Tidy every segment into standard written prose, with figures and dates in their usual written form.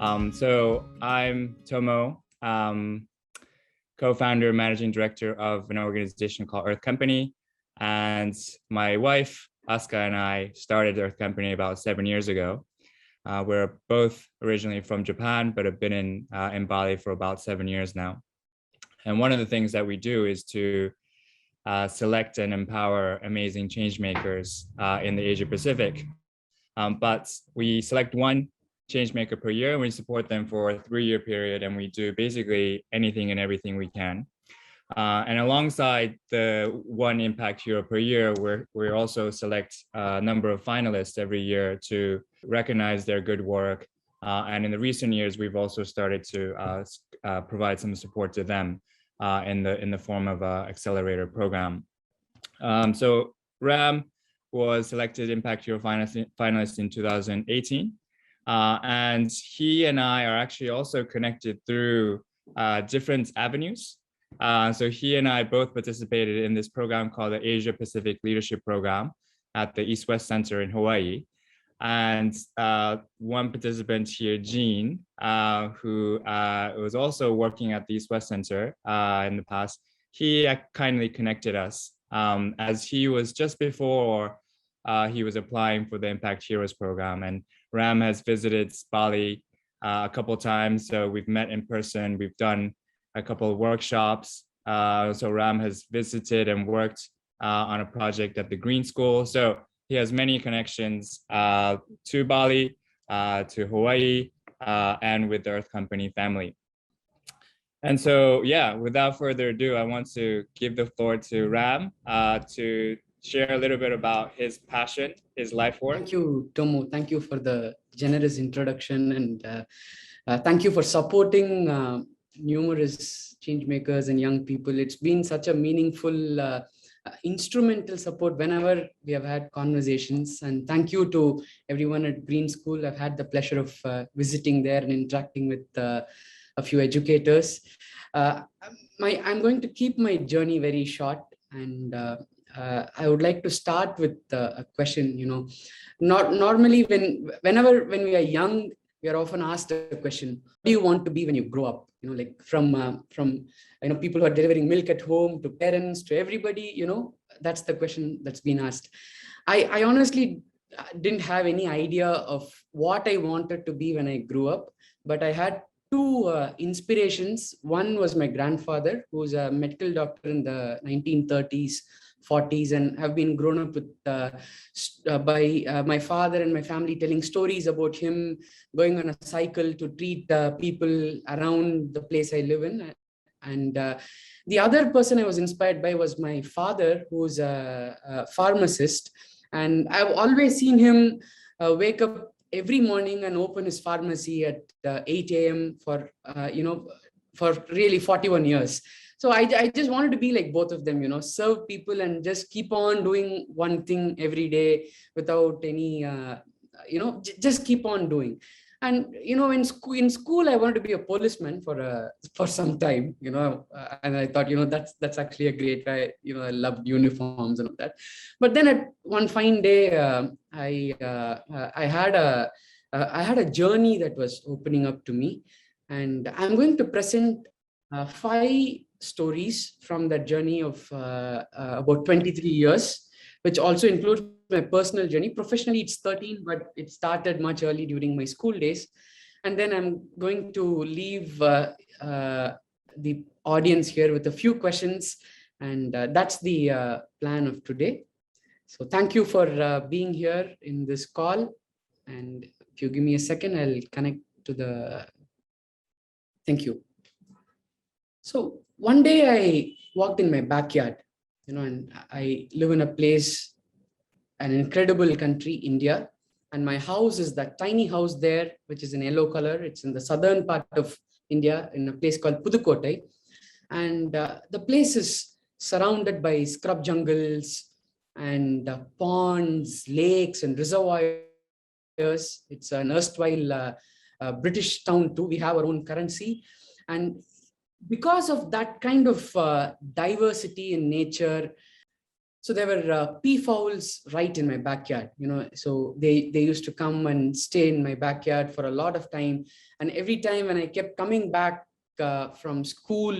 So I'm Tomo, co-founder, managing director of an organization called Earth Company. And my wife, Aska, and I started Earth Company about 7 years ago. We're both originally from Japan, but have been in Bali for about 7 years now. And one of the things that we do is to select and empower amazing change makers in the Asia Pacific. But we select one change maker per year and we support them for a 3-year period, and we do basically anything and everything we can. And alongside the one impact hero per year, we also select a number of finalists every year to recognize their good work. And in the recent years, we've also started to provide some support to them in the form of an accelerator program. So Ram was selected Impact Hero finalist in 2018. And he and I are actually also connected through different avenues. So he and I both participated in this program called the Asia Pacific Leadership Program at the East West Center in Hawaii. And one participant here, Jean, who was also working at the East West Center in the past, he kindly connected us as he was just before he was applying for the Impact Heroes program. And Ram has visited Bali a couple of times, so we've met in person. We've done a couple of workshops. So Ram has visited and worked on a project at the Green School. So he has many connections to Bali, to Hawaii, and with the Earth Company family. And so, yeah, without further ado, I want to give the floor to Ram to share a little bit about his passion, his life work. Thank you, Tomo. Thank you for the generous introduction, and thank you for supporting numerous change makers and young people. It's been such a meaningful, instrumental support whenever we have had conversations. And thank you to everyone at Green School. I've had the pleasure of visiting there and interacting with a few educators. I'm going to keep my journey very short, and I would like to start with a question. Normally whenever we are young, we are often asked a question: what do you want to be when you grow up? Like from people who are delivering milk at home to parents to everybody. That's the question that's been asked. I honestly didn't have any idea of what I wanted to be when I grew up, but I had two inspirations. One was my grandfather, who was a medical doctor in the 1930s, 40s, and have been grown up with by my father and my family telling stories about him going on a cycle to treat people around the place I live in. And the other person I was inspired by was my father, who's a pharmacist. And I've always seen him wake up every morning and open his pharmacy at 8 a.m. for really 41 years. So I just wanted to be like both of them, serve people and just keep on doing one thing every day without any, just keep on doing. And, in school, I wanted to be a policeman for some time, and I thought, that's actually a great guy. I loved uniforms and all that. But then at one fine day, I had a journey that was opening up to me, and I'm going to present 5 stories from that journey of about 23 years, which also includes my personal journey. Professionally, it's 13, but it started much early during my school days. And then I'm going to leave the audience here with a few questions, and that's the plan of today. So thank you for being here in this call. And if you give me a second, I'll connect to the... Thank you. So one day I walked in my backyard, and I live in a place, an incredible country, India. And my house is that tiny house there, which is in yellow color. It's in the southern part of India, in a place called Pudukkottai. And the place is surrounded by scrub jungles and ponds, lakes, and reservoirs. It's an erstwhile British town too. We have our own currency. And because of that kind of diversity in nature, So there were peafowls right in my backyard, so they used to come and stay in my backyard for a lot of time. And every time when I kept coming back from school,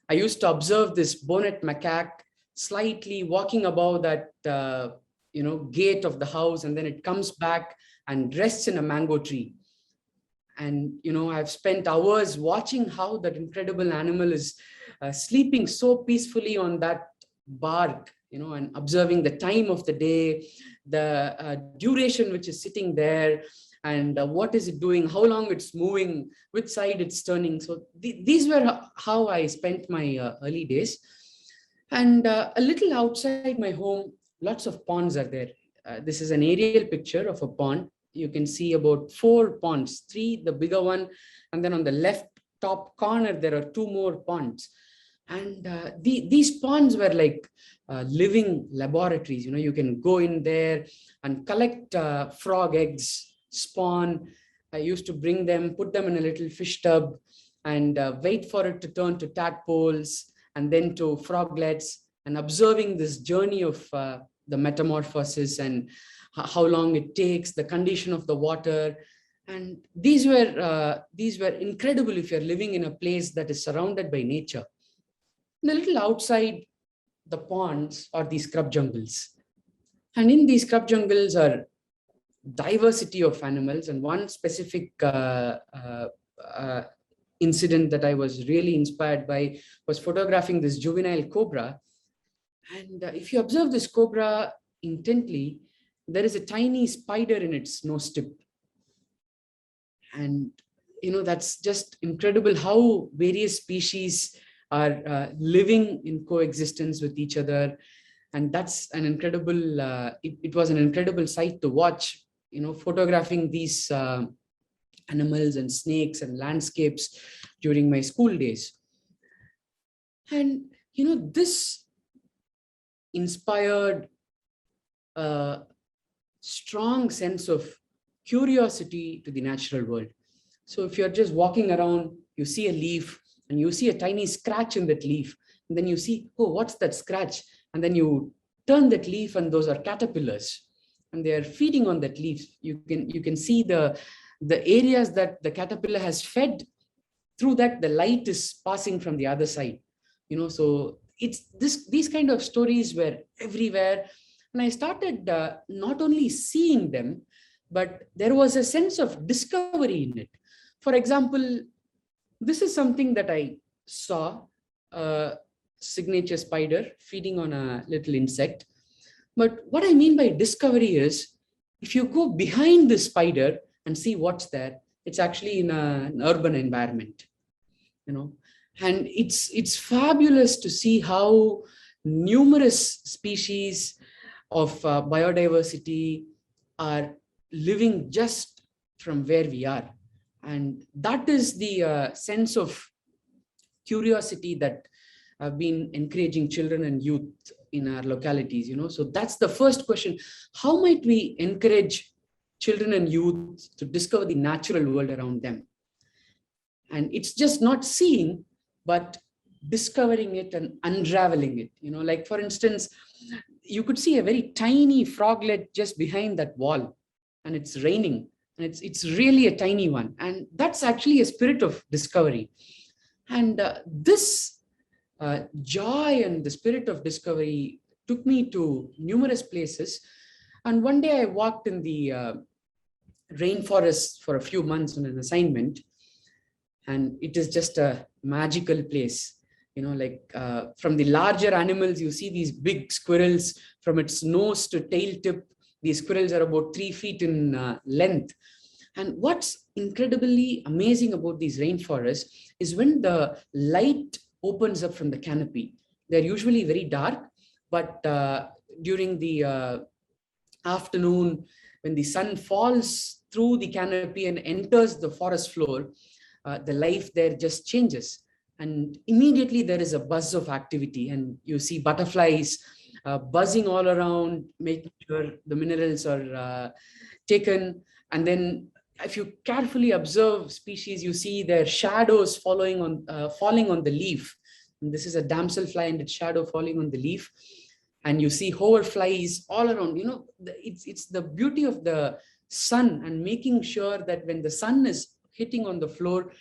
I used to observe this bonnet macaque slightly walking above that, gate of the house, and then it comes back and rests in a mango tree. And, I've spent hours watching how that incredible animal is sleeping so peacefully on that bark, and observing the time of the day, the duration which is sitting there, and what is it doing, how long it's moving, which side it's turning. So these were how I spent my early days. And a little outside my home, lots of ponds are there. This is an aerial picture of a pond. You can see about 4 ponds, 3, the bigger one, and then on the left top corner, there are 2 more ponds. And these ponds were like living laboratories. You can go in there and collect frog eggs, spawn. I used to bring them, put them in a little fish tub, and wait for it to turn to tadpoles and then to froglets, and observing this journey of the metamorphosis and how long it takes, the condition of the water. And these were incredible if you're living in a place that is surrounded by nature. And a little outside the ponds are these scrub jungles. And in these scrub jungles are diversity of animals. And one specific incident that I was really inspired by was photographing this juvenile cobra. And if you observe this cobra intently, there is a tiny spider in its nose tip. And, that's just incredible how various species are living in coexistence with each other. And that's an incredible, it was an incredible sight to watch, photographing these animals and snakes and landscapes during my school days. And, this inspired a strong sense of curiosity to the natural world. So if you're just walking around, you see a leaf and you see a tiny scratch in that leaf, and then you see, oh, what's that scratch? And then you turn that leaf and those are caterpillars, and they are feeding on that leaf. You can see the areas that the caterpillar has fed. Through that, the light is passing from the other side. So it's these kind of stories were everywhere. And I started not only seeing them, but there was a sense of discovery in it. For example, this is something that I saw, a signature spider feeding on a little insect. But what I mean by discovery is, if you go behind the spider and see what's there, it's actually in an urban environment, and it's fabulous to see how numerous species of biodiversity are living just from where we are. And that is the sense of curiosity that I've been encouraging children and youth in our localities. So that's the first question. How might we encourage children and youth to discover the natural world around them? And it's just not seeing, but discovering it and unraveling it. Like for instance, you could see a very tiny froglet just behind that wall, and it's raining, and it's really a tiny one. And that's actually a spirit of discovery. And this joy and the spirit of discovery took me to numerous places. And one day I walked in the rainforest for a few months on an assignment, and it is just a magical place. From the larger animals, you see these big squirrels. From its nose to tail tip, these squirrels are about 3 feet in length. And what's incredibly amazing about these rainforests is when the light opens up from the canopy, they're usually very dark, but during the afternoon, when the sun falls through the canopy and enters the forest floor, the life there just changes. And immediately there is a buzz of activity, and you see butterflies buzzing all around, making sure the minerals are taken. And then if you carefully observe species, you see their shadows falling on the leaf. And this is a damselfly and its shadow falling on the leaf. and you see hoverflies all around. It's the beauty of the sun, and making sure that when the sun is hitting on the floor,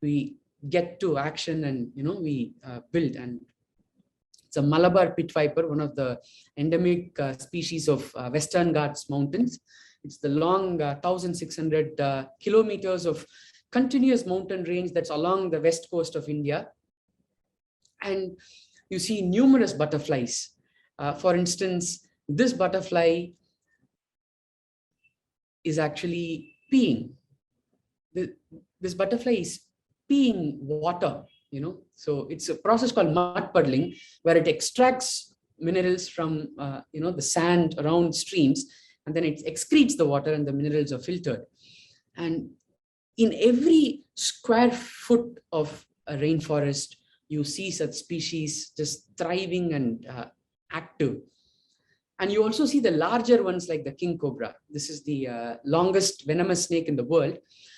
we get to action, and we build. And it's a Malabar pit viper, one of the endemic species of Western Ghats Mountains. It's the long 1,600 kilometers of continuous mountain range that's along the west coast of India. And you see numerous butterflies. For instance, this butterfly is actually peeing. This butterfly is peeing water, So it's a process called mud puddling, where it extracts minerals from, the sand around streams, and then it excretes the water, and the minerals are filtered. And in every square foot of a rainforest, you see such species just thriving and active. And you also see the larger ones like the king cobra. This is the longest venomous snake in the world.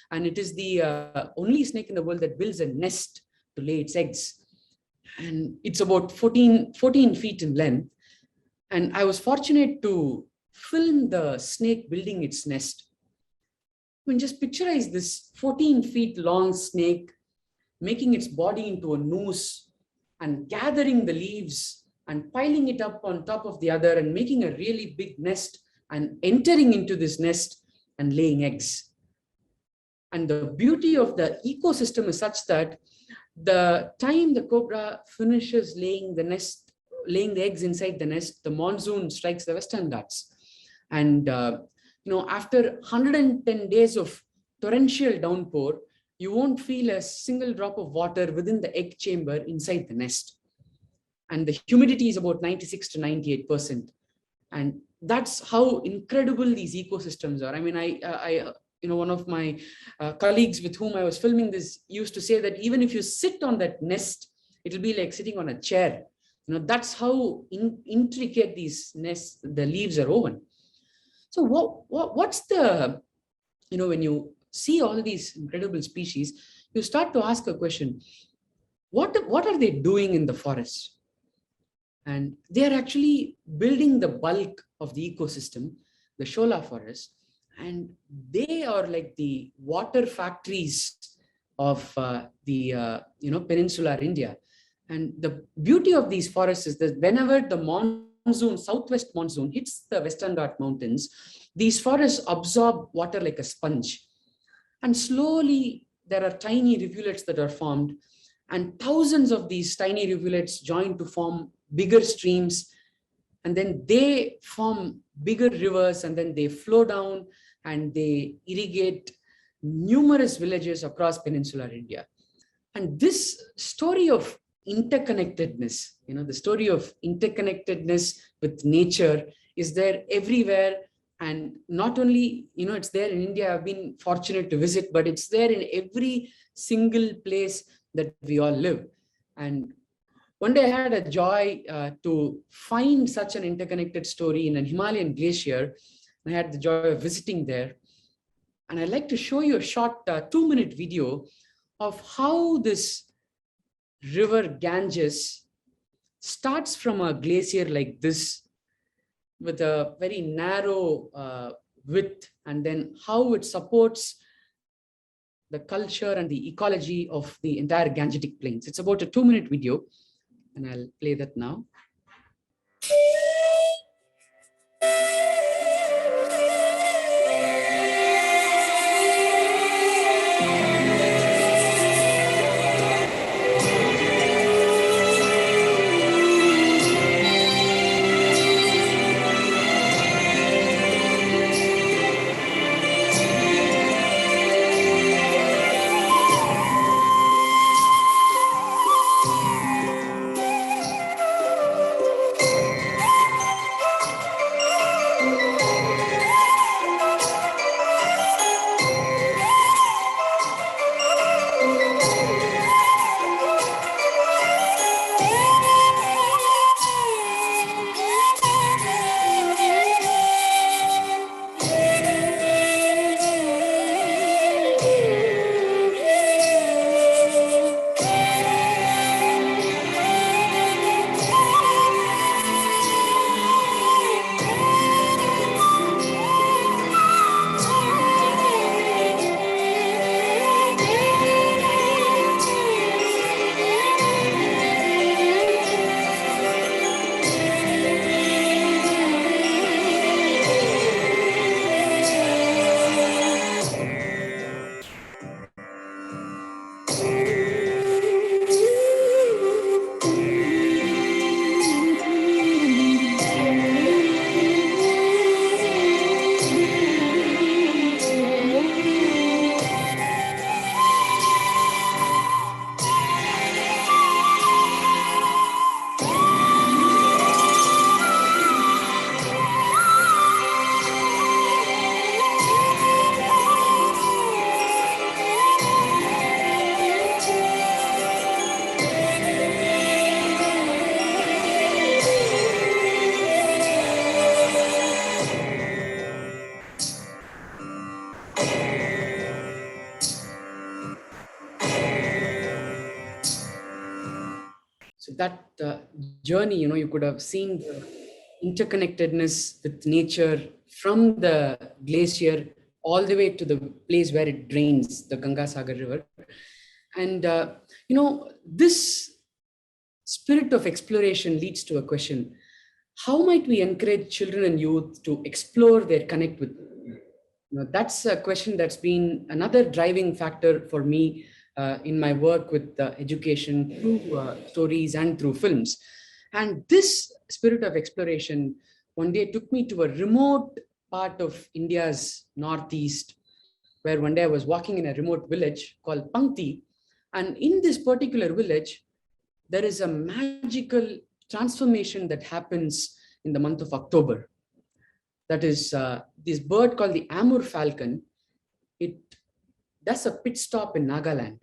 And it is the only snake in the world that builds a nest to lay its eggs. And it's about 14 feet in length. And I was fortunate to film the snake building its nest. I mean, just picturize this 14 feet long snake making its body into a noose and gathering the leaves and piling it up on top of the other and making a really big nest and entering into this nest and laying eggs. And the beauty of the ecosystem is such that the time the cobra finishes laying the eggs inside the nest, the monsoon strikes the Western Ghats. And after 110 days of torrential downpour, you won't feel a single drop of water within the egg chamber inside the nest. And the humidity is about 96 to 98%. And that's how incredible these ecosystems are. I mean, I one of my colleagues with whom I was filming this used to say that even if you sit on that nest, it'll be like sitting on a chair. That's how intricate these nests, the leaves are woven. So what's the, when you see all these incredible species, you start to ask a question: what are they doing in the forest? And they are actually building the bulk of the ecosystem, the Shola forest, and they are like the water factories of the peninsular India. And the beauty of these forests is that whenever the southwest monsoon hits the Western Ghats Mountains, these forests absorb water like a sponge. And slowly there are tiny rivulets that are formed, and thousands of these tiny rivulets join to form bigger streams, and then they form bigger rivers, and then they flow down and they irrigate numerous villages across peninsular India. And this story of interconnectedness, the story of interconnectedness with nature is there everywhere. And not only, it's there in India, I've been fortunate to visit, but it's there in every single place that we all live. And one day I had a joy to find such an interconnected story in an Himalayan glacier. I had the joy of visiting there. And I'd like to show you a short 2-minute video of how this river Ganges starts from a glacier like this with a very narrow width, and then how it supports the culture and the ecology of the entire Gangetic Plains. It's about a 2-minute video, and I'll play that now. that journey, you could have seen the interconnectedness with nature from the glacier all the way to the place where it drains, the Ganga Sagar River. And, this spirit of exploration leads to a question: how might we encourage children and youth to explore their connect with? That's a question that's been another driving factor for me in my work with education through stories and through films. And this spirit of exploration one day took me to a remote part of India's northeast, where one day I was walking in a remote village called Pankti. And in this particular village, there is a magical transformation that happens in the month of October. That is this bird called the Amur falcon. It does a pit stop in Nagaland.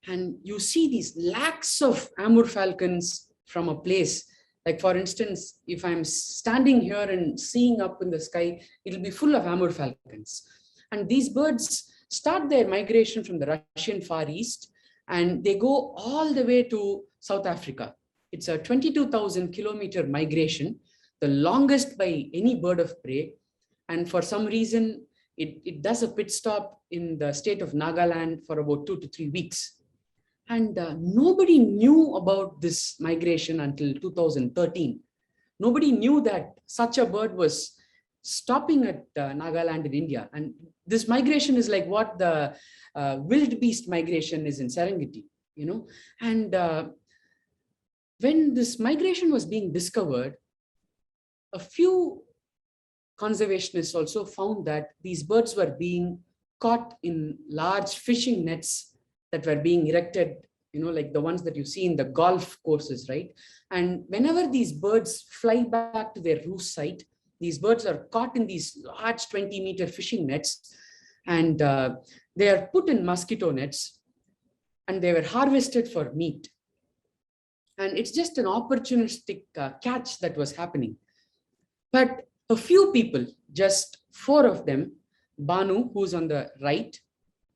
And you see these lakhs of Amur falcons from a place. Like, for instance, if I'm standing here and seeing up in the sky, it'll be full of Amur falcons. And these birds start their migration from the Russian Far East, and they go all the way to South Africa. It's a 22,000 kilometer migration, the longest by any bird of prey. And for some reason, it does a pit stop in the state of Nagaland for about 2 to 3 weeks. And nobody knew about this migration until 2013. Nobody knew that such a bird was stopping at Nagaland in India. And this migration is like what the wildebeest migration is in Serengeti, And when this migration was being discovered, a few conservationists also found that these birds were being caught in large fishing nets that were being erected, like the ones that you see in the golf courses, right? And whenever these birds fly back to their roost site, these birds are caught in these large 20-meter fishing nets, and they are put in mosquito nets, and they were harvested for meat. And it's just an opportunistic catch that was happening. But a few people, just 4 of them, Banu, who's on the right,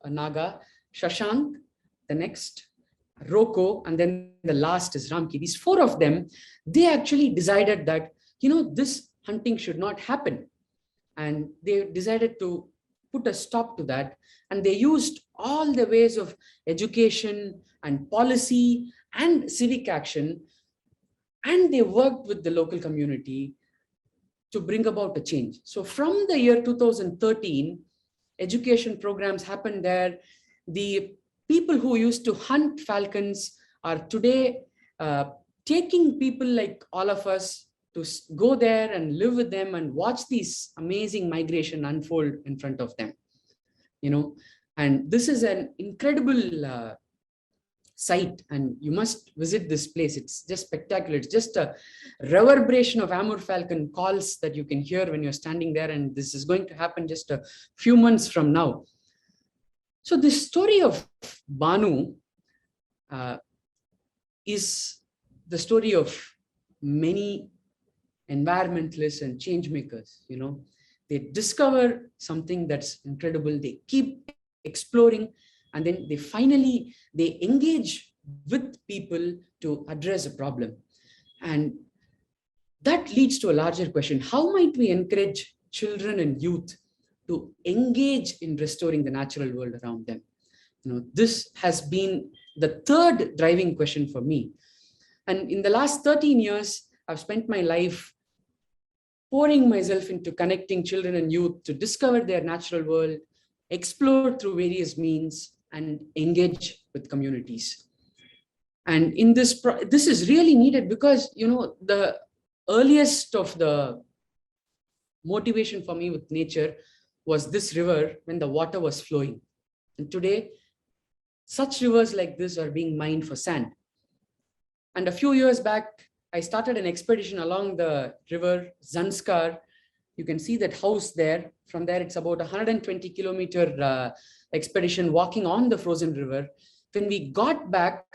Naga, Shashank, the next, Roko, and then the last is Ramki. These 4 of them, they actually decided that, this hunting should not happen. And they decided to put a stop to that. And they used all the ways of education and policy and civic action. And they worked with the local community to bring about a change. So from the year 2013, education programs happened there. The people who used to hunt falcons are today taking people like all of us to go there and live with them and watch these amazing migration unfold in front of them. And this is an incredible site, and you must visit this place. It's just spectacular. It's just a reverberation of Amur falcon calls that you can hear when you're standing there, and this is going to happen just a few months from now. So this story of Banu is the story of many environmentalists and change makers. They discover something that's incredible. They keep exploring, and then they engage with people to address a problem. And that leads to a larger question: how might we encourage children and youth to engage in restoring the natural world around them? This has been the third driving question for me. And in the last 13 years, I've spent my life pouring myself into connecting children and youth to discover their natural world, explore through various means, and engage with communities. And in this is really needed because, the earliest of the motivation for me with nature was this river when the water was flowing. And today, such rivers like this are being mined for sand. And a few years back, I started an expedition along the river Zanskar. You can see that house there. From there, it's about 120 kilometer expedition walking on the frozen river. When we got back,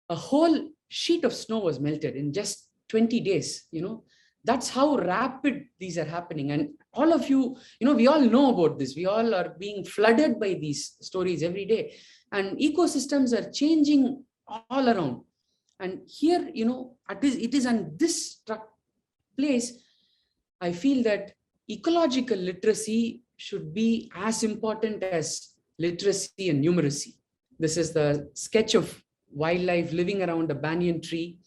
a whole sheet of snow was melted in just 20 days. That's how rapid these are happening. And all of you, we all know about this. We all are being flooded by these stories every day. And ecosystems are changing all around. And here, it is on this place, I feel that ecological literacy should be as important as literacy and numeracy. This is the sketch of wildlife living around a banyan tree.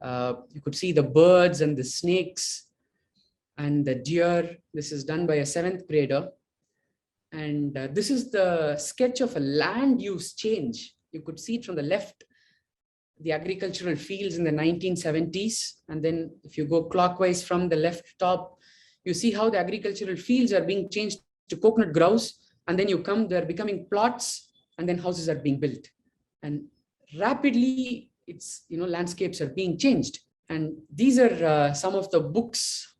You could see the birds and the snakes and the deer. This is done by a 7th grader. And this is the sketch of a land use change. You could see it from the left, the agricultural fields in the 1970s. And then if you go clockwise from the left top, you see how the agricultural fields are being changed to coconut groves. And then they're becoming plots, and then houses are being built. And rapidly, landscapes are being changed. And these are some of the books,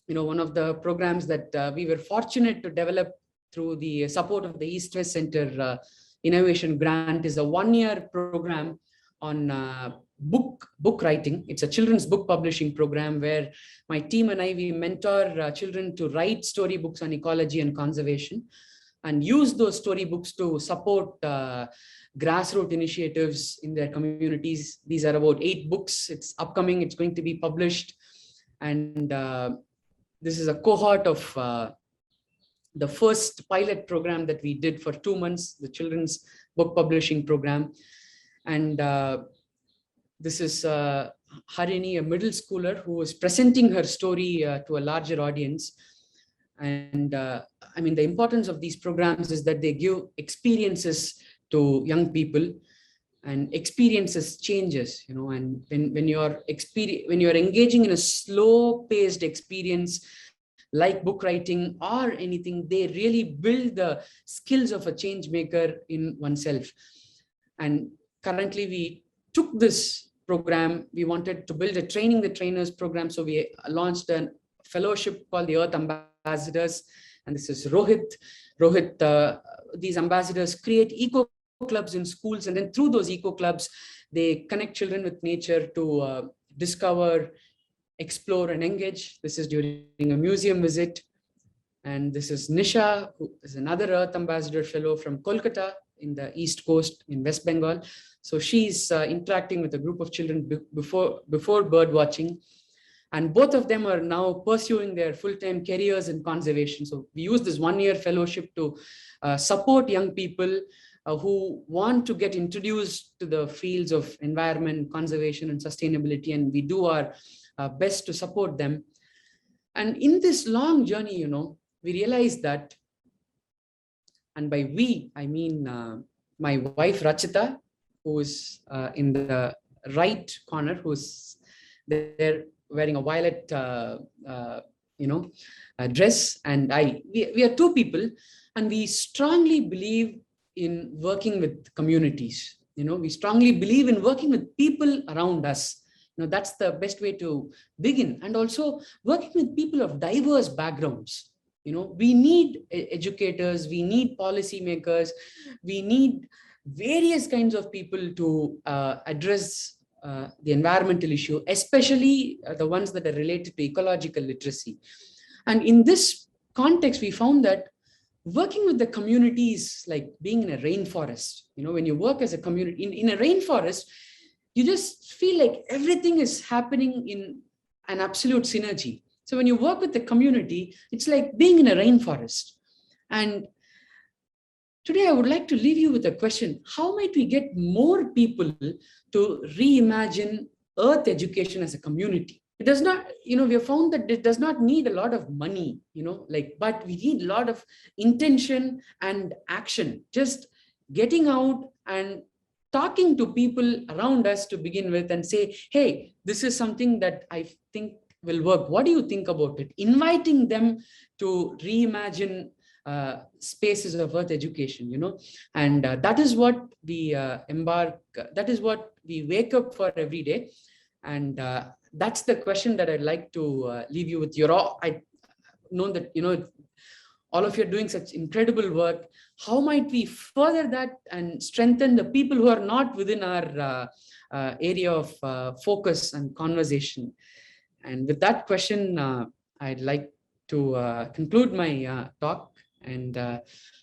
one of the programs that we were fortunate to develop through the support of the East West Center Innovation Grant is a 1-year program on book writing. It's a children's book publishing program where my team and we mentor children to write storybooks on ecology and conservation, and use those storybooks to support grassroots initiatives in their communities. These are about 8 books. It's upcoming. It's going to be published. And this is a cohort of the first pilot program that we did for 2 months, the children's book publishing program. And this is Harini, a middle schooler who is presenting her story to a larger audience. And the importance of these programs is that they give experiences to young people, and experiences changes, and when you're engaging in a slow paced experience like book writing or anything, they really build the skills of a change maker in oneself. And currently we took this program, we wanted to build a training the trainers program. So we launched a fellowship called the Earth Ambassadors. And this is Rohit. These ambassadors create eco clubs in schools. And then through those eco clubs, they connect children with nature to discover, explore, and engage. This is during a museum visit. And this is Nisha, who is another Earth Ambassador fellow from Kolkata in the East Coast in West Bengal. So she's interacting with a group of children before bird watching. And both of them are now pursuing their full-time careers in conservation. So we use this 1-year fellowship to support young people who want to get introduced to the fields of environment, conservation, and sustainability. And we do our best to support them. And in this long journey, we realized that, and by we, I mean my wife Rachita, who is in the right corner, who's there wearing a violet, dress, and we are 2 people, and we strongly believe in working with communities. We strongly believe in working with people around us. That's the best way to begin. And also working with people of diverse backgrounds. We need educators, we need policymakers, we need various kinds of people to address the environmental issue, especially the ones that are related to ecological literacy. And in this context, we found that working with the communities, like being in a rainforest, when you work as a community in a rainforest, you just feel like everything is happening in an absolute synergy. So when you work with the community, it's like being in a rainforest. And today I would like to leave you with a question. How might we get more people to reimagine Earth education as a community? It does not, we have found that it does not need a lot of money, but we need a lot of intention and action. Just getting out and talking to people around us to begin with and say, hey, this is something that I think will work. What do you think about it? Inviting them to reimagine spaces of Earth education, and that is what we that is what we wake up for every day. And that's the question that I'd like to leave you with. I know that, all of you are doing such incredible work. How might we further that and strengthen the people who are not within our area of focus and conversation? And with that question, I'd like to conclude my talk. And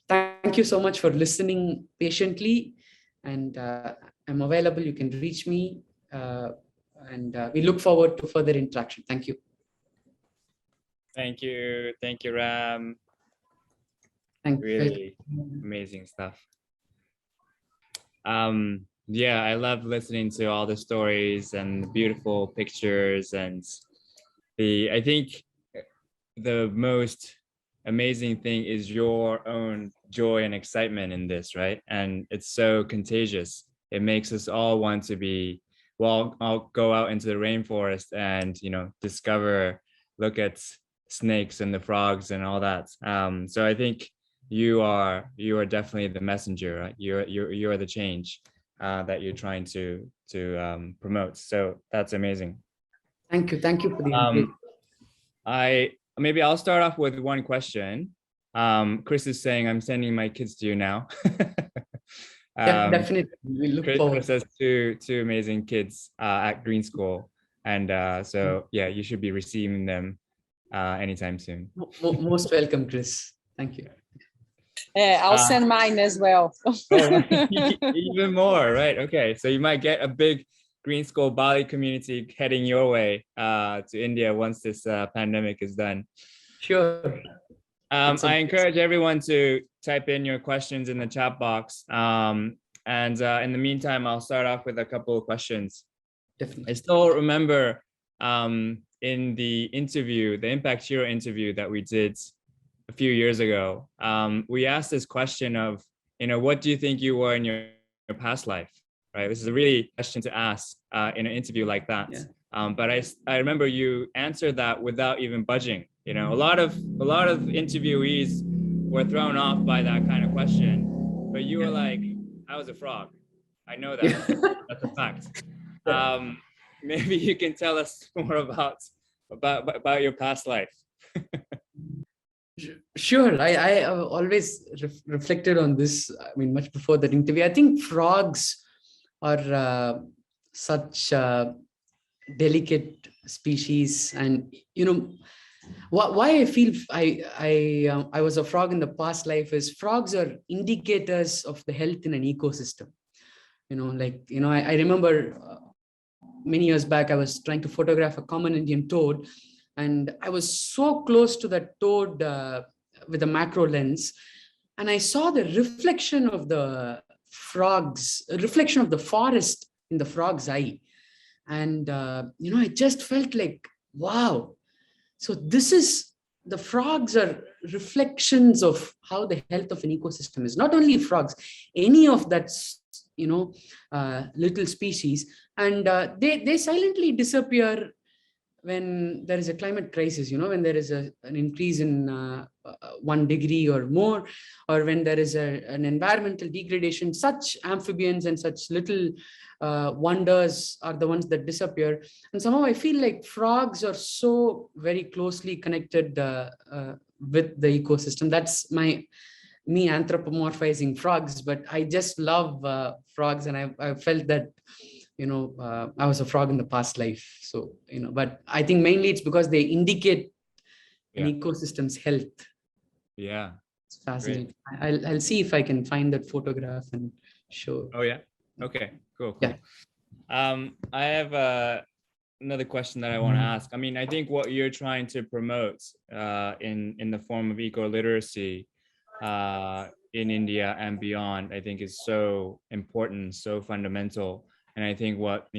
thank you so much for listening patiently. And I'm available. You can reach me and we look forward to further interaction. Thank you. Thank you, Ram. Thank you. Really amazing stuff. Yeah, I love listening to all the stories and the beautiful pictures, and I think the most amazing thing is your own joy and excitement in this, right? And it's so contagious. It makes us all want to be, well, I'll go out into the rainforest and, discover, look at snakes and the frogs and all that. So I think you are definitely the messenger, right? You're the change that you're trying to promote. So that's amazing. Thank you for the Maybe I'll start off with one question. Chris is saying I'm sending my kids to you now. Definitely, we look forward. Chris has two amazing kids at Green School, and so yeah, you should be receiving them anytime soon. Most welcome, Chris. Thank you. Yeah, I'll send mine as well. Even more, right? Okay, so you might get a big Green School Bali community heading your way to India once this pandemic is done. Sure. I encourage everyone to type in your questions in the chat box. And in the meantime, I'll start off with a couple of questions. Definitely. I still remember in the interview, the Impact Hero interview that we did a few years ago, we asked this question of, what do you think you were in your past life, right? This is a really question to ask in an interview like that. Yeah. But I remember you answered that without even budging. A lot of interviewees were thrown off by that kind of question, but you were like, I was a frog. I know that. Yeah. That's a fact. Maybe you can tell us more about your past life. Sure. I always reflected on this. I mean, much before that interview. I think frogs are such delicate species, and why I feel I was a frog in the past life is frogs are indicators of the health in an ecosystem. I remember many years back I was trying to photograph a common Indian toad, and I was so close to that toad with a macro lens, and I saw the reflection of the reflection of the forest in the frog's eye. And, I just felt like, wow. So the frogs are reflections of how the health of an ecosystem is. Not only frogs, any of that, little species. And they silently disappear when there is a climate crisis, when there is an increase in 1 degree or more, or when there is an environmental degradation. Such amphibians and such little wonders are the ones that disappear. And somehow I feel like frogs are so very closely connected with the ecosystem. That's me anthropomorphizing frogs, but I just love frogs, and I felt that I was a frog in the past life. So, but I think mainly it's because they indicate an ecosystem's health. Yeah. It's fascinating. I'll see if I can find that photograph and show. Oh, yeah. Okay, cool. Yeah. I have another question that I want to ask. I mean, I think what you're trying to promote in the form of eco-literacy in India and beyond, I think is so important, so fundamental. And I think what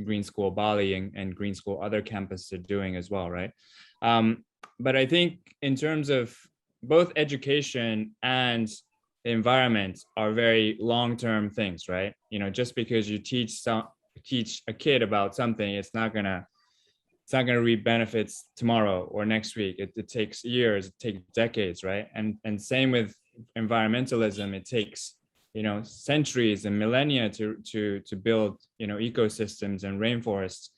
Green School Bali and Green School other campuses are doing as well, right? But I think in terms of both education and the environment are very long-term things, right? Just because you teach a kid about something, it's not gonna reap benefits tomorrow or next week. It takes years, it takes decades, right? And same with environmentalism. It takes centuries and millennia to build ecosystems and rainforests.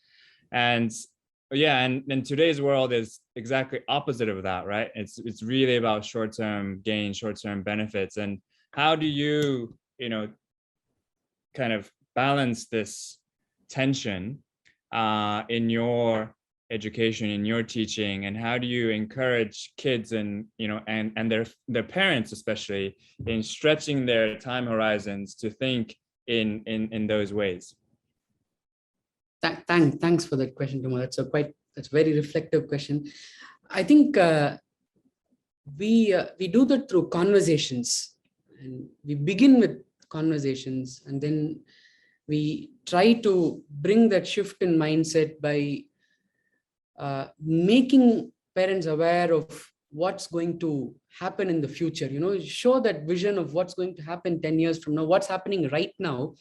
And and today's world is exactly opposite of that, right? It's really about short-term gain, short-term benefits. And how do you kind of balance this tension in your education, in your teaching, and how do you encourage kids and and their parents especially in stretching their time horizons to think in those ways? Thanks for that question, Kumar. That's a very reflective question. I think we do that through conversations, and we begin with conversations, and then we try to bring that shift in mindset by making parents aware of what's going to happen in the future. Show that vision of what's going to happen 10 years from now, what's happening right now.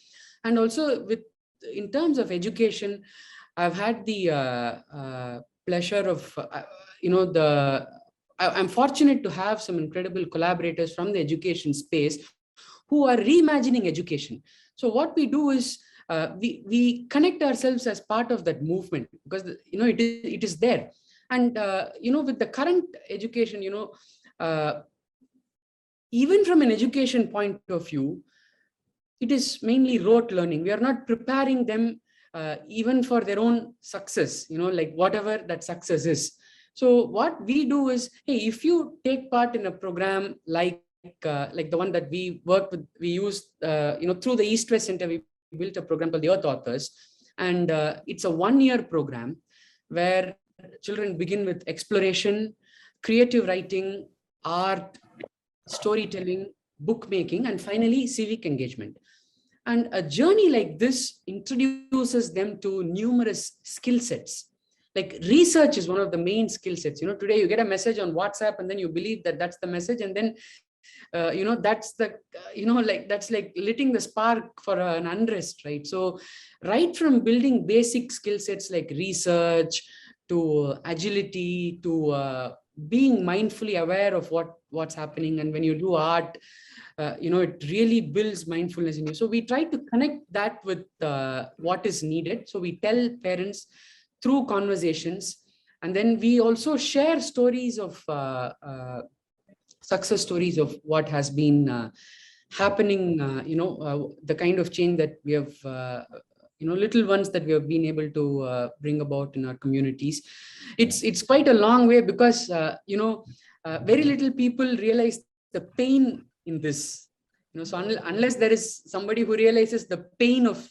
And also in terms of education, I've had the pleasure of, I'm fortunate to have some incredible collaborators from the education space who are reimagining education. So what we do is we connect ourselves as part of that movement, because it is there. And with the current education, even from an education point of view, it is mainly rote learning. We are not preparing them even for their own success, like whatever that success is. So what we do is, hey, if you take part in a program like the one that we worked with, we used, through the East-West Center, we built a program called the Earth Authors. And it's a 1-year program where children begin with exploration, creative writing, art, storytelling, bookmaking, and finally civic engagement. And a journey like this introduces them to numerous skill sets. Like research is one of the main skill sets. Today you get a message on WhatsApp and then you believe that that's the message, and then that's the that's like lighting the spark for an unrest, right? So right from building basic skill sets like research to agility to being mindfully aware of what's happening, and when you do art, it really builds mindfulness in you. So we try to connect that with what is needed. So we tell parents through conversations, and then we also share stories of success stories of what has been happening, the kind of change that we have, little ones that we have been able to bring about in our communities. It's quite a long way, because very little people realize the pain in this. So unless there is somebody who realizes the pain of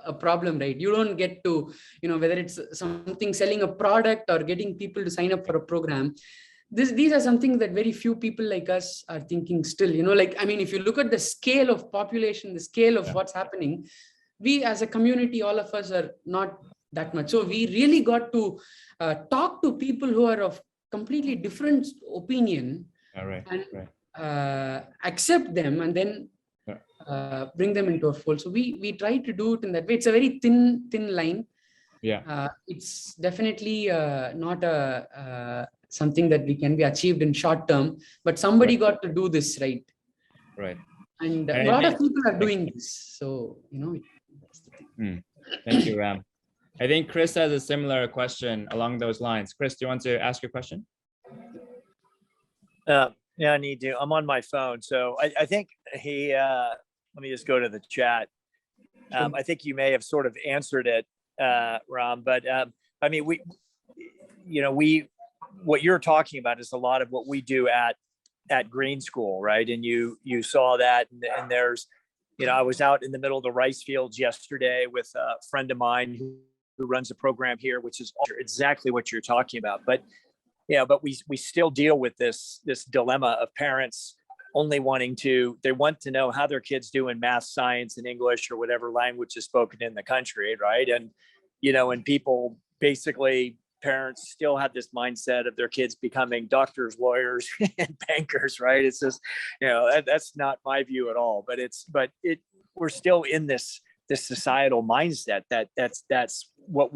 a problem, right, you don't get to, whether it's something selling a product or getting people to sign up for a program. These are something that very few people like us are thinking still. If you look at the scale of population, the scale of what's happening, we as a community, all of us are not that much. So we really got to talk to people who are of completely different opinion, and accept them, and then bring them into a fold. So we try to do it in that way. It's a very thin line. It's definitely not something that we can be achieved in short term, but somebody got to do this, right? And a lot of people are doing this. So that's the thing. Thank you, Ram. I think Chris has a similar question along those lines. Chris, do you want to ask your question? Yeah, I need to. I'm on my phone. So I think let me just go to the chat. I think you may have sort of answered it, Ram, but what you're talking about is a lot of what we do at Green School, right? And you saw that, and there's, I was out in the middle of the rice fields yesterday with a friend of mine who runs a program here, which is exactly what you're talking about. But we still deal with this dilemma of parents only wanting to know how their kids do in math, science, and English, or whatever language is spoken in the country, right? And and people, basically parents still have this mindset of their kids becoming doctors, lawyers, and bankers, right? It's just, that's not my view at all. But we're still in this societal mindset that's what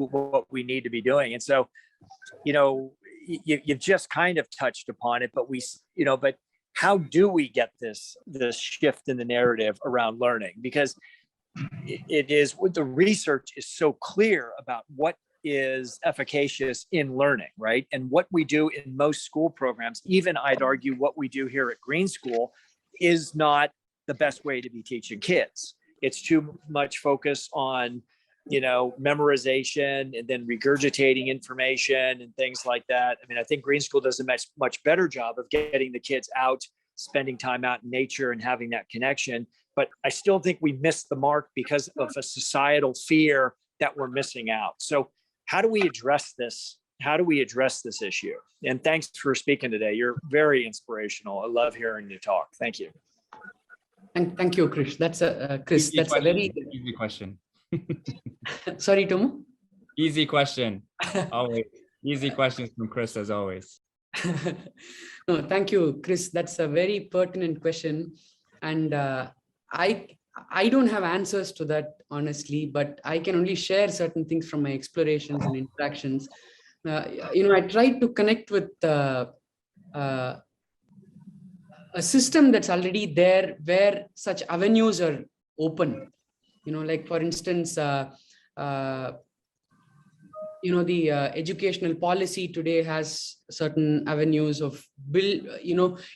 we need to be doing. And so, you've just kind of touched upon it, but but how do we get this shift in the narrative around learning? Because the research is so clear about what is efficacious in learning, right? And what we do in most school programs, even I'd argue what we do here at Green School, is not the best way to be teaching kids. It's too much focus on memorization and then regurgitating information and things like that. I think Green School does a much better job of getting the kids out, spending time out in nature and having that connection. But I still think we missed the mark because of a societal fear that we're missing out. So how do we address this? How do we address this issue? And thanks for speaking today. You're very inspirational. I love hearing you talk. Thank you. Thank you, Chris. That's a Chris. Easy That's question. a very Easy question. sorry, Tomo. Easy question. Always. Easy questions from Chris, as always. No, thank you, Chris. That's a very pertinent question. And I don't have answers to that, honestly, but I can only share certain things from my explorations and interactions. I tried to connect with a system that's already there where such avenues are open. Like for instance, the educational policy today has certain avenues of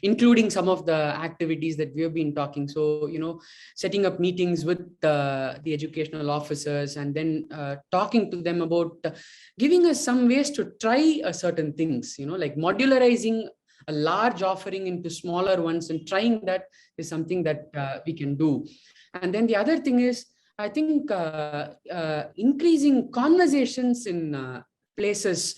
including some of the activities that we have been talking. So, setting up meetings with the educational officers and then talking to them about giving us some ways to try certain things, like modularizing a large offering into smaller ones and trying that is something that we can do. And then the other thing is, I think increasing conversations in places,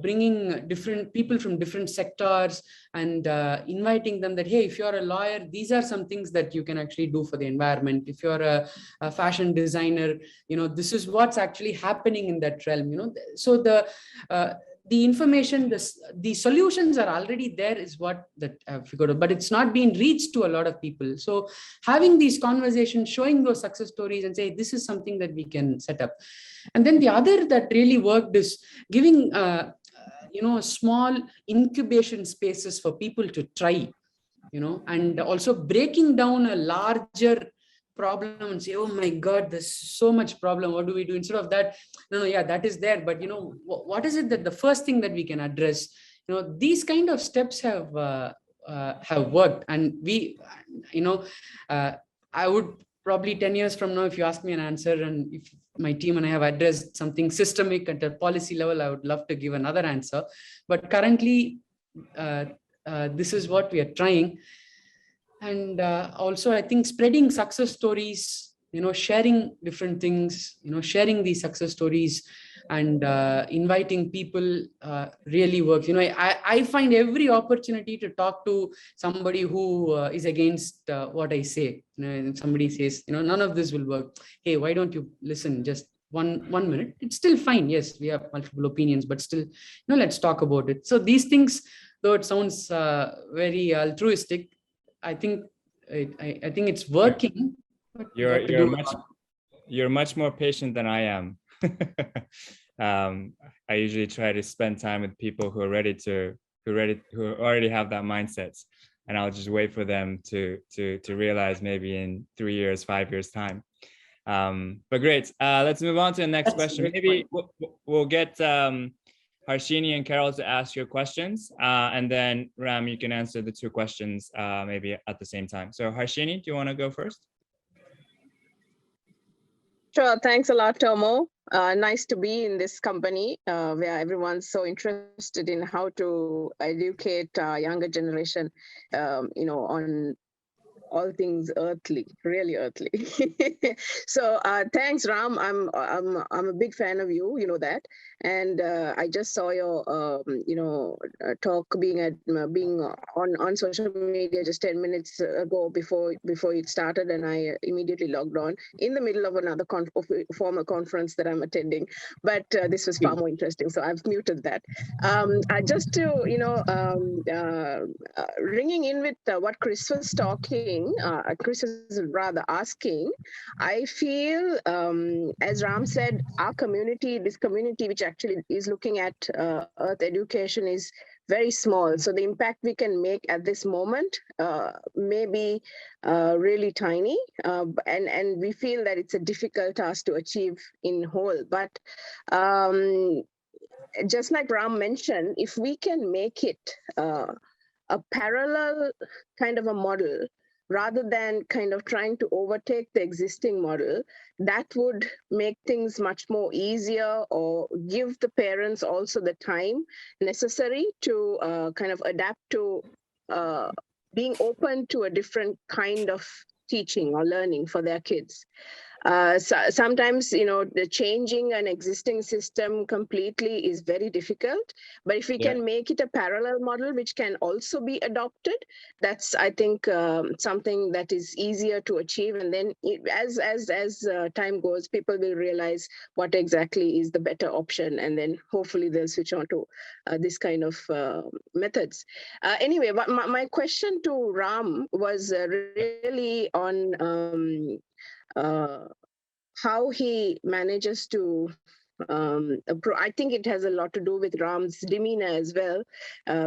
bringing different people from different sectors and inviting them that, hey, if you're a lawyer, these are some things that you can actually do for the environment. If you're a fashion designer, this is what's actually happening in that realm. So the information, the solutions are already there is what that I've figured out, but it's not been reached to a lot of people. So having these conversations, showing those success stories and say, this is something that we can set up. And then the other that really worked is giving, small incubation spaces for people to try, and also breaking down a larger problem and say, oh my God, there's so much problem. What do we do? Instead of that, no, yeah, that is there. But, what is it that the first thing that we can address? These kind of steps have worked. And we, I would probably 10 years from now, if you ask me an answer and if my team and I have addressed something systemic at a policy level, I would love to give another answer. But currently, this is what we are trying. And also, I think spreading success stories, sharing different things, sharing these success stories and inviting people really works. I find every opportunity to talk to somebody who is against what I say. And somebody says, none of this will work. Hey, why don't you listen just one minute? It's still fine. Yes, we have multiple opinions, but still, let's talk about it. So these things, though it sounds very altruistic, I think it's working. You're much more patient than I am. I usually try to spend time with people who already have that mindset, and I'll just wait for them to realize maybe in 3 years, 5 years time. But great. Let's move on to the next question. Maybe we'll get Harshini and Carol to ask your questions, and then Ram, you can answer the two questions maybe at the same time. So Harshini, do you want to go first? Sure. Thanks a lot, Tomo. Nice to be in this company where everyone's so interested in how to educate younger generation, on all things earthly, really earthly. So thanks, Ram. I'm a big fan of you. You know that, and I just saw your talk being on social media just 10 minutes ago before it started, and I immediately logged on in the middle of another formal conference that I'm attending. But this was far more interesting, so I've muted that. Just to ringing in with what Chris was talking. Chris is rather asking, I feel, as Ram said, our community, this community which actually is looking at Earth education is very small. So the impact we can make at this moment may be really tiny. And we feel that it's a difficult task to achieve in whole. But just like Ram mentioned, if we can make it a parallel kind of a model, rather than kind of trying to overtake the existing model, that would make things much more easier or give the parents also the time necessary to kind of adapt to being open to a different kind of teaching or learning for their kids. Sometimes, the changing an existing system completely is very difficult. But if we can make it a parallel model, which can also be adopted, that's, I think, something that is easier to achieve. And then as time goes, people will realize what exactly is the better option. And then hopefully they'll switch on to this kind of methods. Anyway, but my question to Ram was really on how he manages to I think it has a lot to do with Ram's demeanor as well,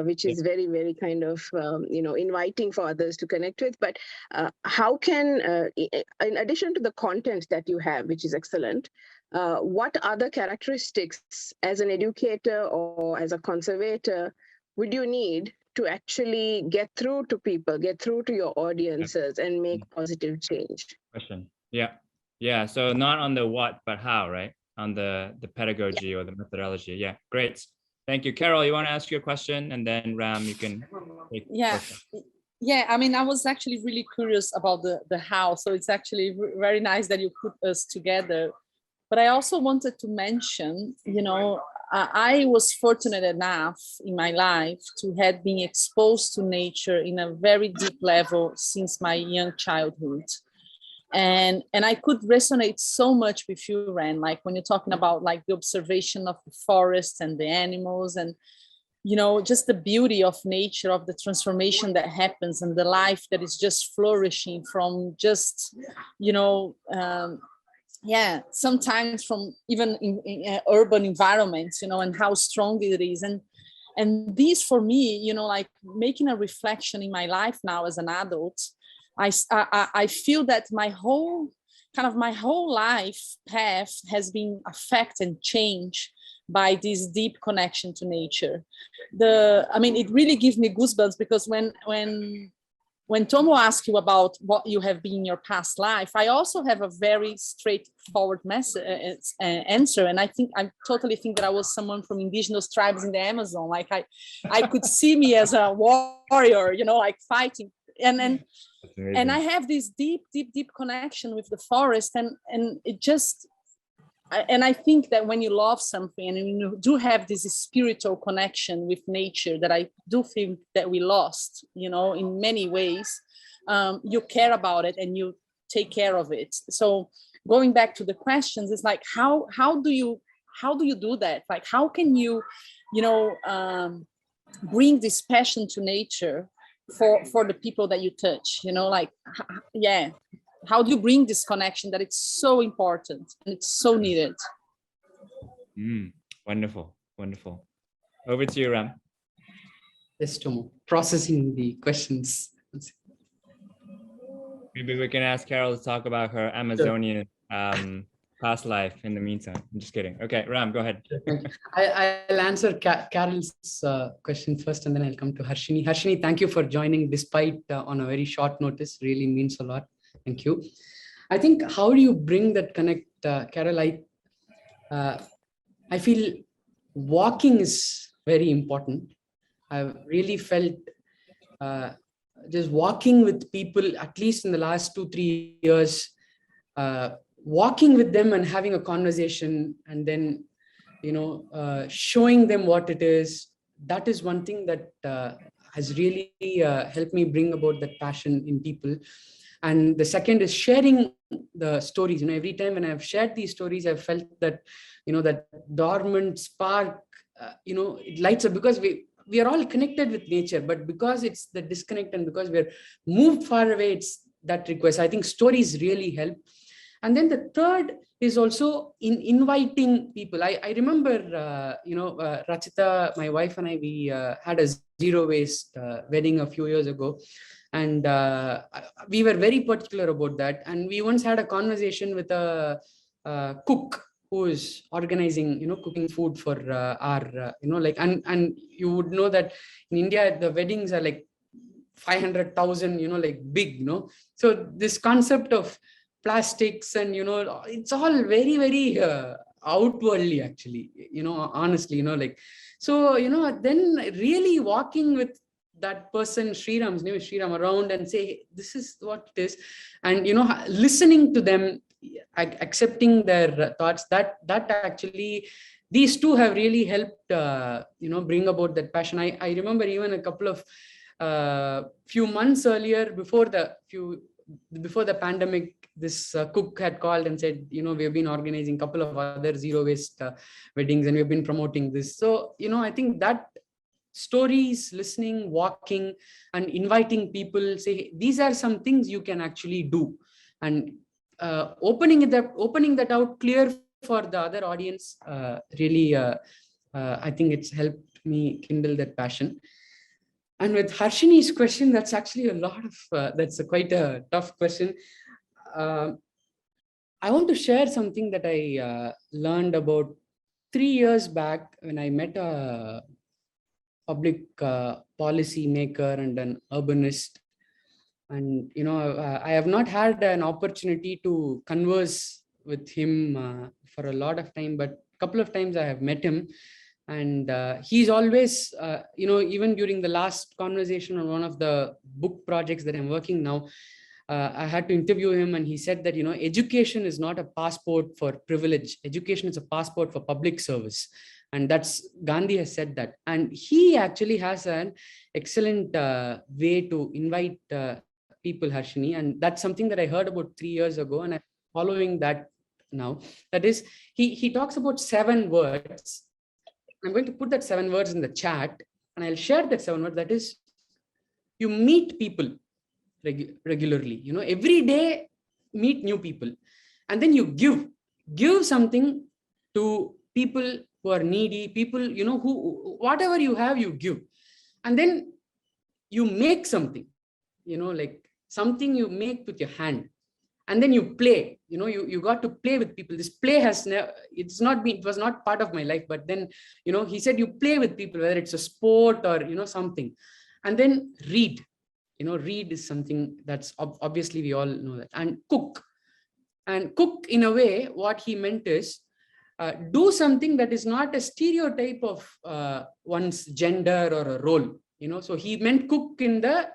which is very, very kind of, inviting for others to connect with. But how can, in addition to the content that you have, which is excellent, what other characteristics as an educator or as a conservator would you need to actually get through to people, get through to your audiences and make positive change? Question. Yeah. So not on the what, but how, right? On the pedagogy or the methodology. Yeah, great. Thank you. Carol, you want to ask your question, and then Ram, you can take Yeah, I mean, I was actually really curious about the how. So it's actually very nice that you put us together. But I also wanted to mention, I was fortunate enough in my life to have been exposed to nature in a very deep level since my young childhood. And I could resonate so much with you, Ren, like when you're talking about like the observation of the forest and the animals and, just the beauty of nature, of the transformation that happens and the life that is just flourishing from just, sometimes from even in urban environments, and how strong it is. And these for me, like making a reflection in my life now as an adult, I feel that my whole life path has been affected and changed by this deep connection to nature. It really gives me goosebumps because when Tomo asks you about what you have been in your past life, I also have a very straightforward answer. And I totally think that I was someone from indigenous tribes in the Amazon. Like I could see me as a warrior, like fighting. And I have this deep connection with the forest, and it just, and I think that when you love something and you do have this spiritual connection with nature that I do think that we lost, in many ways, you care about it and you take care of it. So going back to the questions, it's like how do you do that? Like how can you bring this passion to nature for the people that you touch, how do you bring this connection that it's so important and it's so needed? Wonderful. Over to you, Ram. Yes, Tomo, processing the questions. Maybe we can ask Carol to talk about her Amazonian past life in the meantime. I'm just kidding. Okay, Ram, go ahead. I'll answer Carol's question first, and then I'll come to Harshini. Harshini, thank you for joining despite on a very short notice. Really means a lot. Thank you. I think how do you bring that connect, Carol? I feel walking is very important. I've really felt just walking with people, at least in the last 2-3 years, walking with them and having a conversation, and then showing them what it is. That is one thing that has really helped me bring about that passion in people. And the second is sharing the stories. Every time when I've shared these stories, I've felt that that dormant spark it lights up, because we are all connected with nature, but because it's the disconnect and because we're moved far away, it's that request. I think stories really help. And then the third is also in inviting people. I remember, Rachita, my wife and I, we had a zero waste wedding a few years ago. And we were very particular about that. And we once had a conversation with a cook who is organizing, cooking food for our, and you would know that in India, the weddings are like 500,000, like big, So this concept of plastics and, it's all very, very outwardly, actually, honestly, so, then really walking with that person, Sriram's name is Sriram, around and say, hey, this is what it is. And, listening to them, accepting their thoughts, that actually, these two have really helped, bring about that passion. I remember even a couple of few months earlier, before the pandemic, this cook had called and said, we've been organizing a couple of other zero waste weddings, and we've been promoting this. So, I think that stories, listening, walking, and inviting people, say, these are some things you can actually do, and opening that out clear for the other audience, really, I think it's helped me kindle that passion. And with Harshini's question, that's actually that's quite a tough question. I want to share something that I learned about 3 years back when I met a public policy maker and an urbanist. And, I have not had an opportunity to converse with him for a lot of time, but a couple of times I have met him. And he's always, even during the last conversation on one of the book projects that I'm working now, I had to interview him, and he said that, education is not a passport for privilege. Education is a passport for public service. And that's, Gandhi has said that. And he actually has an excellent way to invite people, Harshini. And that's something that I heard about 3 years ago, and I'm following that now. That is, he talks about 7 words. I'm going to put that 7 words in the chat, and I'll share that 7 words. That is, you meet people regularly, every day, meet new people, and then you give something to people who are needy, people, who, whatever you have, you give. And then you make something, like something you make with your hand. And then you play, you got to play with people. This play has never, it was not part of my life, but then, he said you play with people, whether it's a sport or, something. And then read, read is something that's obviously we all know that. And cook in a way, what he meant is, do something that is not a stereotype of one's gender or a role, so he meant cook in the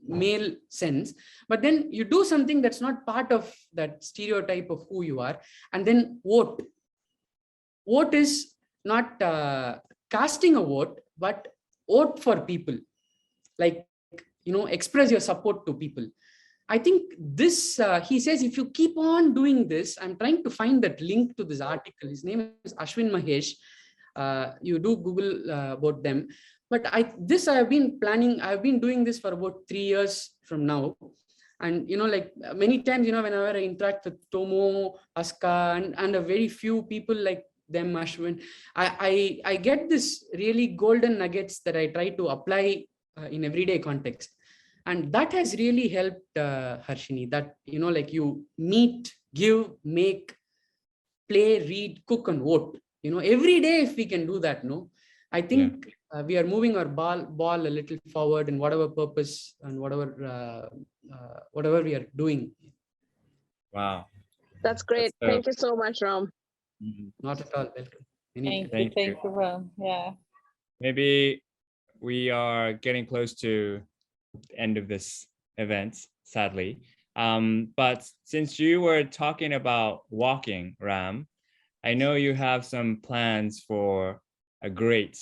male sense, but then you do something that's not part of that stereotype of who you are. And then vote is not casting a vote, but vote for people, like, express your support to people. I think this, he says, if you keep on doing this, I'm trying to find that link to this article. His name is Ashwin Mahesh. You do Google about them. But I've been planning, I've been doing this for about 3 years from now. And, like many times, whenever I interact with Tomo, Aska, and a very few people like them, Ashwin, I get this really golden nuggets that I try to apply in everyday context. And that has really helped, Harshini, that, like you meet, give, make, play, read, cook, and vote. Every day, if we can do that, I think we are moving our ball a little forward in whatever purpose and whatever we are doing. Wow. That's great. Thank you so much, Ram. Not at all. Welcome. Thank you, Ram. Yeah. Maybe we are getting close to the end of this event, sadly. But since you were talking about walking, Ram, I know you have some plans for a great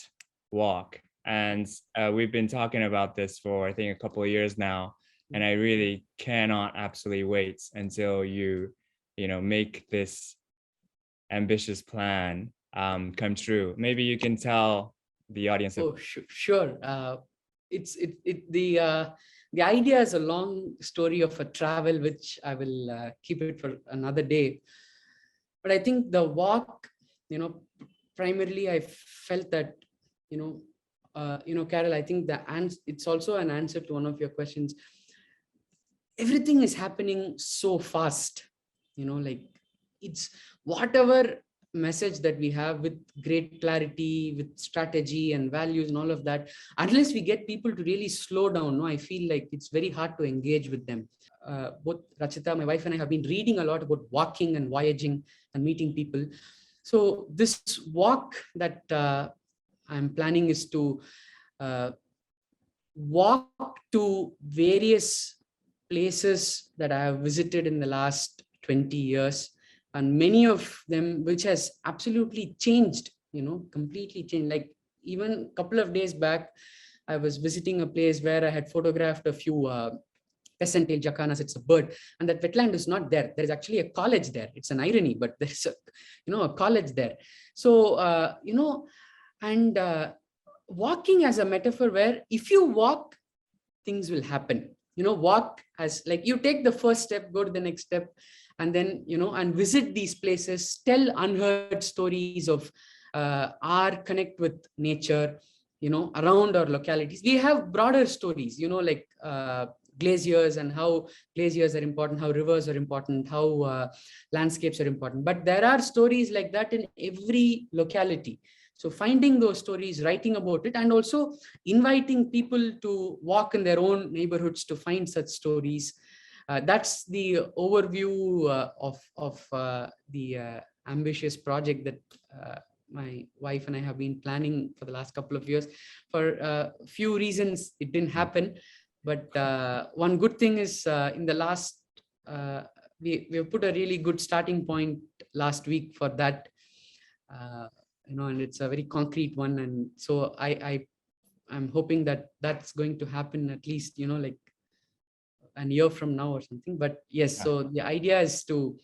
walk. And we've been talking about this for, I think, a couple of years now. And I really cannot absolutely wait until you make this ambitious plan come true. Maybe you can tell the audience. Oh, sure. The idea is a long story of a travel, which I will keep it for another day. But I think the walk, primarily I felt that, Carol, I think it's also an answer to one of your questions. Everything is happening so fast, like it's whatever message that we have with great clarity, with strategy and values and all of that, unless we get people to really slow down, I feel like it's very hard to engage with them. Both Rachita, my wife, and I have been reading a lot about walking and voyaging and meeting people. So this walk that I'm planning is to walk to various places that I have visited in the last 20 years, and many of them which has absolutely changed, completely changed. Like even a couple of days back, I was visiting a place where I had photographed a few peasant-tailed jacanas. It's a bird, and that wetland is not there. There is actually a college there. It's an irony, but there's a college there. So and walking as a metaphor, where if you walk, things will happen. Walk as like you take the first step, go to the next step, and then and visit these places, tell unheard stories of our connect with nature, around our localities. We have broader stories, like glaciers and how glaciers are important, how rivers are important, how landscapes are important. But there are stories like that in every locality. So finding those stories, writing about it, and also inviting people to walk in their own neighborhoods to find such stories. That's the overview of the ambitious project that my wife and I have been planning for the last couple of years. For a few reasons, it didn't happen. But one good thing is in the last, we put a really good starting point last week for that, and it's a very concrete one. And so I'm hoping that that's going to happen at least, like a year from now or something. But yes, so the idea is to,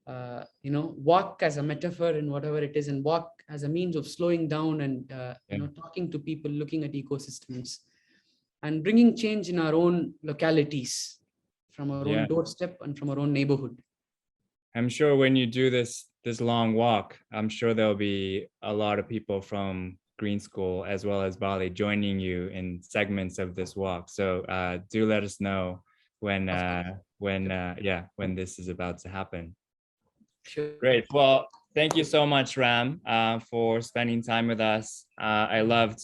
walk as a metaphor in whatever it is, and walk as a means of slowing down and, talking to people, looking at ecosystems, and bringing change in our own localities, from our own doorstep and from our own neighborhood. I'm sure when you do this long walk, I'm sure there'll be a lot of people from Green School as well as Bali joining you in segments of this walk. So do let us know when this is about to happen. Sure. Great. Well, thank you so much, Ram, for spending time with us. I love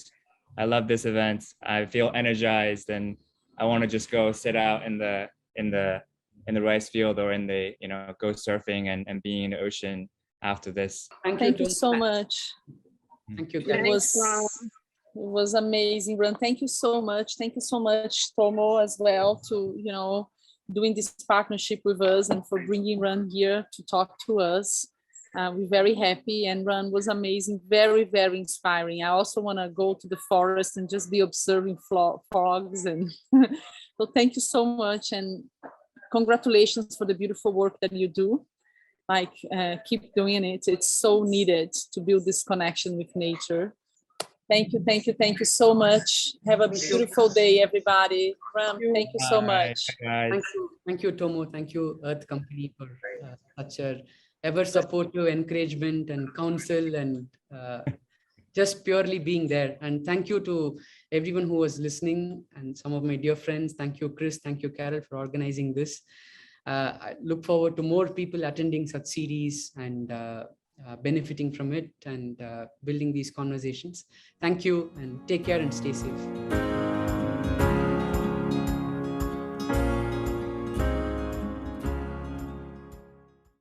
this event. I feel energized, and I want to just go sit out in the rice field, or in the, go surfing and being in the ocean after this. Thank you so much. Thank you. It was amazing, Ram. Thank you so much. Thank you so much, Tomo, as well, to, doing this partnership with us and for bringing Ram here to talk to us. We're very happy, and Ram was amazing, very, very inspiring. I also want to go to the forest and just be observing frogs. And so thank you so much, and congratulations for the beautiful work that you do. Keep doing it. It's so needed to build this connection with nature. Thank you so much. Have a beautiful day, everybody. Ram, thank you so much. Thank you, Tomo. Thank you, Earth Company, for such a ever supportive encouragement and counsel, and just purely being there. And thank you to everyone who was listening, and some of my dear friends. Thank you, Chris. Thank you, Carol, for organizing this. I look forward to more people attending such series and benefiting from it, and building these conversations. Thank you, and take care and stay safe.